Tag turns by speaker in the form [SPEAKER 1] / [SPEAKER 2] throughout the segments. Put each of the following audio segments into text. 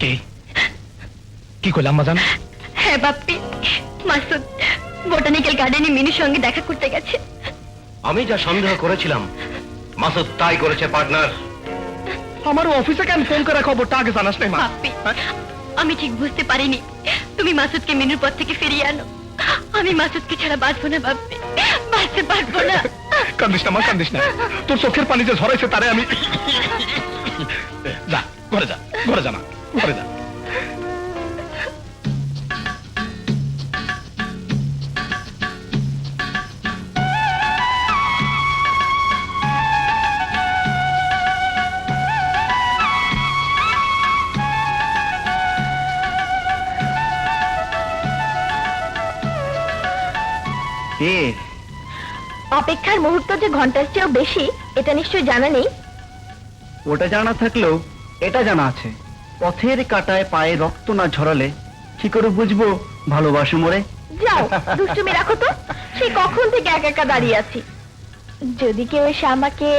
[SPEAKER 1] কে কি করলে আম্মা জান?
[SPEAKER 2] হ্যাঁ বাপ্পি, মাসুদ বোটানিক্যাল গার্ডেনে মিনুর সঙ্গে দেখা করতে গেছে।
[SPEAKER 3] আমি যা সন্দেহ করেছিলাম মাসুদ তাই করেছে পার্টনার।
[SPEAKER 1] আমার অফিসে কেন ফোন করে খবরটা আগে জানাস নাই মা?
[SPEAKER 2] বাপ্পি, আমি ঠিক বুঝতে পারিনি তুমি মাসুদকে মিনুর পর থেকে ফিরিয়ে আনো। আমি মাসুদকে ছাড়া বাঁচবো না বাপ্পি, বাঁচতে পারবো না।
[SPEAKER 1] কান্দিস না মা, কান্দিস না। তোর চোখের পানি যে ঝরাইছে তারে আমি যা ঘরে যা, ঘরে যা মা, ঘরে যা।
[SPEAKER 2] অপেক্ষার মুহূর্ত যে ঘন্টার চেয়েও বেশি, এটা নিশ্চয় জানা নেই।
[SPEAKER 4] ওটা জানা থাকলেও এটা জানা আছে, পথের কাঁটায় পায়ে রক্ত না ঝরালে কি করে বুঝবো ভালোবাসে মরে?
[SPEAKER 2] যাও দুষ্টুমি রাখো তো, সেই কখন থেকে একা একা দাঁড়িয়ে আছি। যদি কেউ এসে আমাকে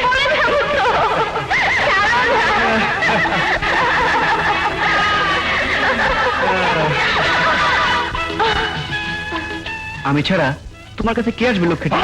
[SPEAKER 2] বলে দেবো তো, ছাড়ো না।
[SPEAKER 4] আমি ছাড়া তোমার কাছে কে আসবে লক্ষ্মীটি?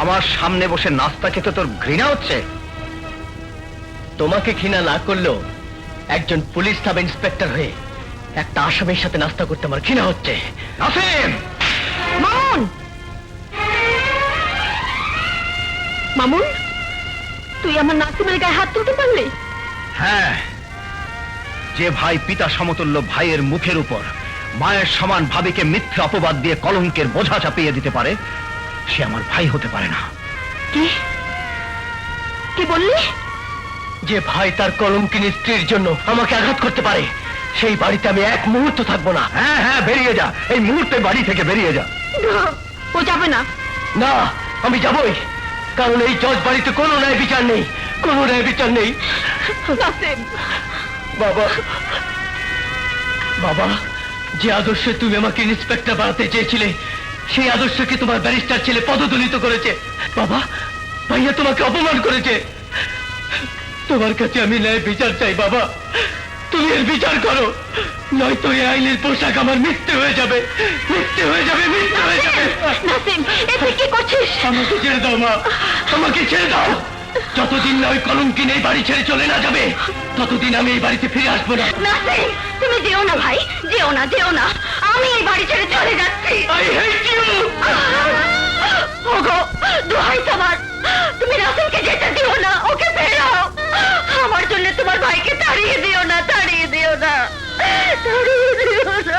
[SPEAKER 3] আমার সামনে বসে নাস্তা খেতে তোর ঘৃণা হচ্ছে? তোমাকে ঘৃণা না করলেও একজন পুলিশ সাব ইন্সপেক্টর হয়ে একটা আসামির সাথে নাস্তা করতে আমার ঘৃণা হচ্ছে। নাসিম!
[SPEAKER 2] মামুন, মামুন, তুই আমার নাসিমের গায়ে হাত তুলতে পারলি?
[SPEAKER 3] হ্যাঁ, যে ভাই পিতা সমতুল্য ভাইয়ের মুখের উপর মায়ের সমান ভাবিকে মিথ্যা অপবাদ দিয়ে কলঙ্কের বোঝা চাপিয়ে দিতে পারে, সে আমার ভাই হতে পারে না।
[SPEAKER 2] কি কি বললি?
[SPEAKER 3] যে ভাই তার কলঙ্কিনী স্ত্রীর জন্য আমাকে আঘাত করতে পারে, সেই বাড়িতে আমি এক মুহূর্ত থাকবো না। হ্যাঁ হ্যাঁ, বেরিয়ে যা, এই মুহূর্তে বাড়ি থেকে বেরিয়ে যা।
[SPEAKER 2] ও যাবে না।
[SPEAKER 3] না, আমি যাবই, কারণ এই জজ বাড়িতে কোনো ন্যায় বিচার নেই, কোনো ন্যায় বিচার নেই।
[SPEAKER 2] নাসিম,
[SPEAKER 3] বাবা, বাবা, যে আদর্শে তুমি আমাকে ইন্সপেক্টর বানাতে চেয়েছিলে, সেই আদর্শকে তোমার ব্যারিস্টার ছেলে পদদলিত করেছে। বাবা, ভাইয়া তোমাকে অপমান করেছে। তোমার কাছে আমি ন্যায় বিচার চাই বাবা, তুমি এর বিচার করো, নয়তো এই আইনের পোশাক আমার মৃত্যু হয়ে যাবে, মৃত্যু হয়ে যাবে, মৃত্যু হয়ে যাবে।
[SPEAKER 2] নাসিম, এতে কি করছিস?
[SPEAKER 3] আমাকে ছেড়ে দাও মা, আমাকে ছেড়ে দাও। যতদিন না ওই কলঙ্কিনী এই বাড়ি ছেড়ে চলে না যাবে, ততদিন আমি এই বাড়িতে ফিরে আসবো না।
[SPEAKER 2] নাসিম, তুমি যেও না ভাই, যেও না, যেও না, আমি এই বাড়ি ছেড়ে চলে যাচ্ছি।
[SPEAKER 3] I hate you!
[SPEAKER 2] ওগো, দোহাই তোমার, তুমি নাসিমকে যেতে দিও না, ওকে ফেরাও। আমার জন্য তোমার ভাইকে তাড়িয়ে দিও না, তাড়িয়ে দিও না, তাড়িয়ে দিও না।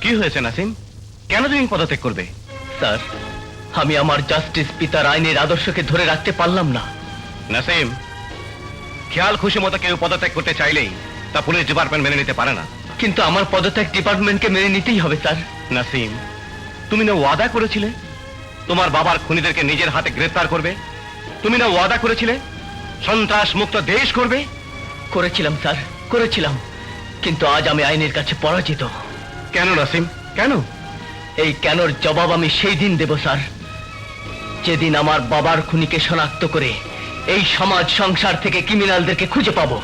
[SPEAKER 3] কি হয়েছে নাসিম, কেন তুমি পদত্যাগ করবে? স্যার, আমি আমার জাস্টিস পিতার আইনের আদর্শকে ধরে রাখতে পারলাম না। নাসিম, খেয়াল খুশি মতো কেউ পদত্যাগ করতে চাইলেই তা পুলিশ ডিপার্টমেন্ট মেনে নিতে পারে না। কিন্তু আমার পদত্যাগ ডিপার্টমেন্টকে মেনে নিতেই হবে স্যার। নাসিম, তুমি না ওয়াদা করেছিলে তোমার বাবার খুনিদেরকে নিজের হাতে গ্রেফতার করবে? তুমি না ওয়াদা করেছিলে সন্ত্রাস মুক্ত দেশ করবে? করেছিলাম স্যার, করেছিলাম, কিন্তু আজ আমি আইনের কাছে পরাজিত। কেন নাসিম, কেন? এই কেনর জবাব আমি সেই দিন দেব স্যার, যেদিন আমার বাবার খুনিকে শনাক্ত করে এই সমাজ সংসার থেকে ক্রিমিনালদেরকে খুঁজে পাবো।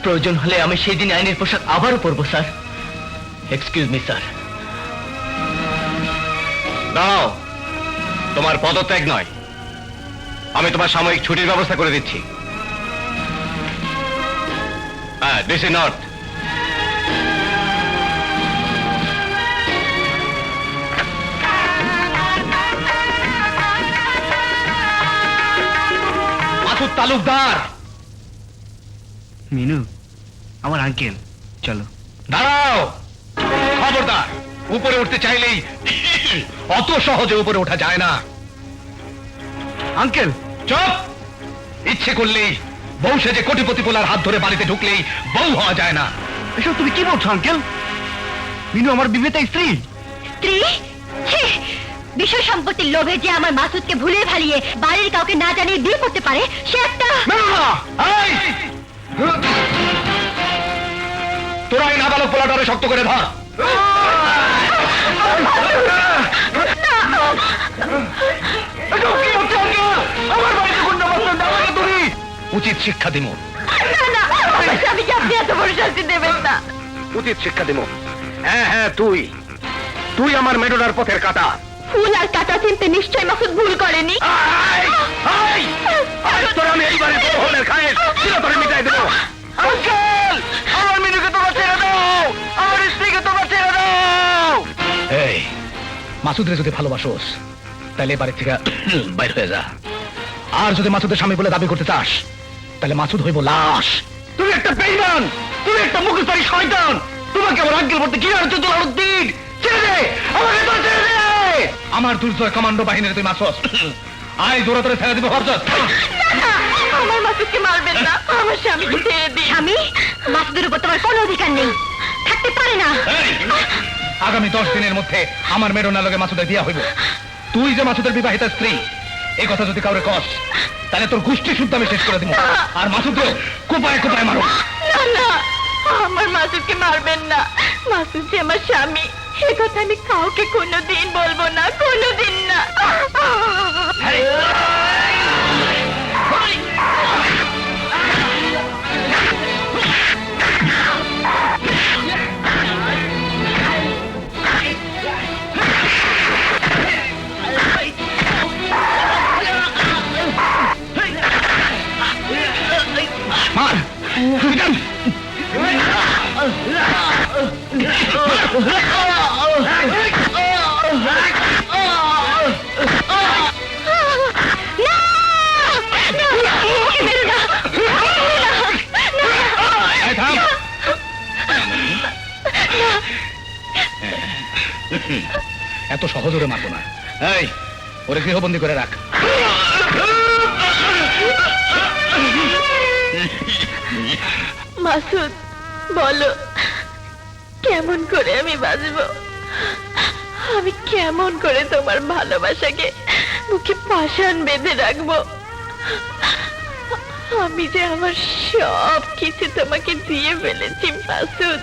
[SPEAKER 3] প্রয়োজন হলে আমি সেই দিন আইনের পোশাক আবারও পরবো স্যার। Excuse me sir.
[SPEAKER 1] দাও, তোমার পদত্যাগ নয়, আমি তোমার সাময়িক ছুটির ব্যবস্থা করে দিচ্ছি। হ্যাঁ, ডিসি নর্থ। মাসুদ তালুকদার।
[SPEAKER 4] মিনু, আমার আঙ্কেল, চলো।
[SPEAKER 1] দাঁড়াও, খবরদার, উপরে উঠতে চাইলেই অত সহজে উপরে ওঠা যায় না।
[SPEAKER 4] আঙ্কেল,
[SPEAKER 1] চুপ! ইচ্ছে করলেই বউ সেজে কোটিপতি পোলার হাত ধরে বাড়িতে ঢুকলেই বউ হওয়া যায় না।
[SPEAKER 4] এসব তুমি কি বলছো আঙ্কেল? মিনু আমার বিবাহিত স্ত্রী।
[SPEAKER 2] স্ত্রী? ছি! বিষয় সম্পত্তির লোভে যে আমার মাসুদকে ভুলে ভালিয়ে বাড়ির কাউকে না জানিয়ে বিয়ে করতে পারে, সে একটা...
[SPEAKER 1] এই! তোরা এই নাবালক পোলাটারে শক্ত করে ধর। আমার বাড়িতে গুন্ডা মাস্টার দাঁড়াবে তুমি। উচিত শিক্ষা দিব।
[SPEAKER 2] না না, আমার স্বামীকে আপনি এত বড় শাস্তি দেবেন না।
[SPEAKER 1] উচিত শিক্ষা দিব। হ্যাঁ হ্যাঁ, তুই তুই আমার মেডোনার পথের কাটা।
[SPEAKER 2] ফুল আর কাটা চিনতে নিশ্চয় মাসুদ ভুল করেনি।
[SPEAKER 1] তোর আমি এইবারে বড় হলের খায়ের চিরতরে মিটাই দেবো। আঙ্কেল, আমার মিনুকে তোমরা ছেড়ে দাও, আমার স্ত্রীকে তোমরা ছেড়ে দাও। এই মাসুদরে যদি ভালোবাসোস তাহলে বাড়ি থেকে বাইর হয়ে যা। আর যদি মাসুদের স্বামী বলে দাবি করতে চাস তাহলে মাসুদ হইব লাশ। তুমি একটা বেঈমান, তুমি একটা মুখোশধারী শয়তান। তোমাকে আমার আঙ্কেল বলতে কি আর দিন ছেড়ে দে, আমাকে তো ছেড়ে দে। আমার দুর্জয় কমান্ডো বাহিনীর তুই মাসুদ, আয় জোরে তোরে ছেড়ে দিব হরজত।
[SPEAKER 2] না, আমার মাসুদকে মারবেন না, আমার স্বামীকে ছেড়ে দিন। স্বামী? মাসুদের উপর তোমার কোনো অধিকার নেই, থাকতে পারে না।
[SPEAKER 1] আগামী 10 দিনের মধ্যে আমার মেডোনার লগে মাসুদের বিয়া হইব। তুই যে মাসুদের বিবাহিত স্ত্রী এই কথা যদি কাউরে কস তাহলে তোর গোষ্ঠী শুদ্ধ আমি শেষ করে দিব। আর মাসুদকে কোপায় কোপায় মারো।
[SPEAKER 2] না না, আমার মাসুদকে মারবেন না। মাসুদ যে আমার স্বামী, সে কথা আমি কাউকে কোনোদিন বলবো না, কোনোদিন না।
[SPEAKER 1] মার! এত সহজ ওরে মারবো না। এই, ওরে গৃহবন্দী করে রাখ।
[SPEAKER 2] মাসুদ, বলো কেমন করে আমি বাঁচবো? আমি কেমন করে তোমার ভালোবাসাকে মুখে পাষাণ বেঁধে রাখবো? আমি যে আমার সব কিছু তোমাকে দিয়ে ফেলেছি মাসুদ।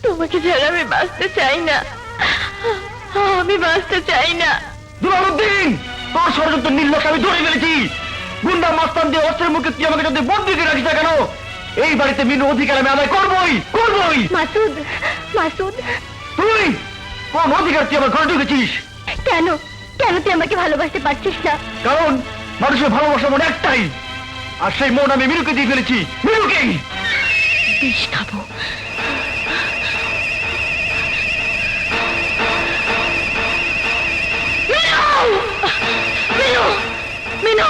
[SPEAKER 2] তোমাকে ছাড়া আমি বাঁচতে চাই না, আমি বাঁচতে চাই না।
[SPEAKER 4] দুলালউদ্দিন, তোর ষড়যন্ত্র নির্লক্ষ আমি ধরে ফেলেছি। গুন্ডা মাস্তান দিয়ে অস্ত্রের মুখে তুই আমাকে যদি বন্দী করে রাখিস না কেন, এই বাড়িতে মিনু অধিকার আমি আদায় করবই করবই।
[SPEAKER 2] মাসুদ, মাসুদ,
[SPEAKER 4] তুই কোন অধিকার তুই আমার ঘরে ঢুকেছিস?
[SPEAKER 2] কেন কেন তুই আমাকে ভালোবাসতে পারছিস না?
[SPEAKER 4] কারণ মানুষের ভালোবাসা মনে একটাই, আর সেই মন আমি মিনুকে দিয়ে ফেলেছি। মিনুকেই
[SPEAKER 2] বিষ খাবো। মিনু, মিনু,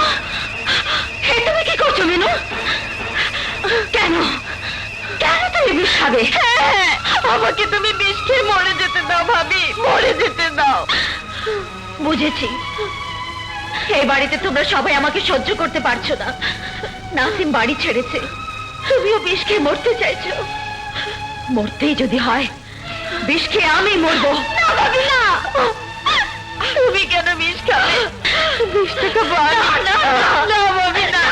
[SPEAKER 2] হে তুমি কি করছো মিনু? কেন কেন তুমি বিষ খাবে? হ্যাঁ, আমাকে তুমি বিষ খেয়ে মরে যেতে দাও ভাবি, মরে যেতে দাও। বুঝেছি, এই বাড়িতে তোমরা সবাই আমাকে সহ্য করতে পারছো না। নাসিম বাড়ি ছেড়েছে, তুমিও বিষ খেয়ে মরতে চাইছো। মরতেই যদি হয় বিষ খেয়ে আমি মরবো। না ভাবি না, তুমি কেন বিষ খাবে? বিষটা খাবো আমি। না না ভাবি না।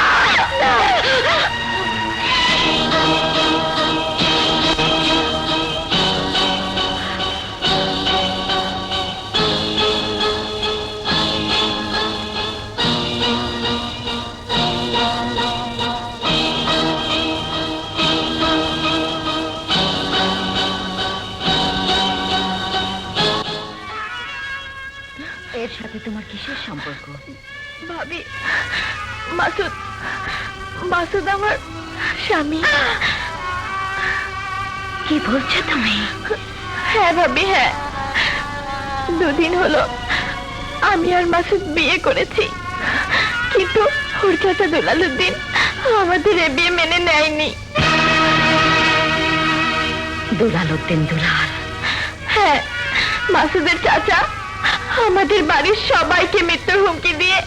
[SPEAKER 2] এর সাথে তোমার কিসের সম্পর্ক? ভাবি, মাসুদ মাসুদ আমার স্বামী। কি বলছো তুমি? হ্যাঁ ভাবি, হ্যাঁ। দুদিন হলো আমি আর মাসুদ বিয়ে করেছি, কিন্তু ওর চাচা দুলালউদ্দিন আমাদের এ বিয়ে মেনে নেয়নি। দুলালউদ্দিন দুলাল? হ্যাঁ, মাসুদের চাচা আমাদের বাড়ির সবাইকে মৃত্যুর হুমকি দিয়ে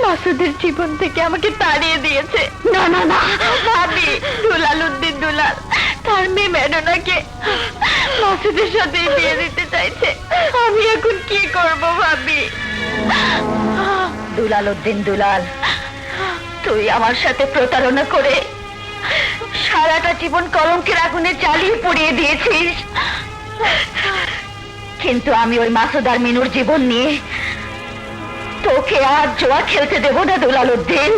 [SPEAKER 2] মাসুদের জীবন থেকে আমাকে তাড়িয়ে দিয়েছে। না না না ভাবি, দুলালউদ্দিন দুলাল তার মেয়ে মেডোনাকে মাসুদের সাথে বিয়ে দিতে চাইছে। আমি এখন কি করব ভাবি? দুলালউদ্দিন দুলাল, তুই আমার সাথে প্রতারণা করে সারাটা জীবন কলঙ্কের আগুনে জ্বালিয়ে পুড়িয়ে দিয়েছিস, কিন্তু আমি ওই মাসুদ আর মিনুর জীবন নিয়ে তোকে আর জোয়া খেলতে দেব না দুলালউদ্দিন।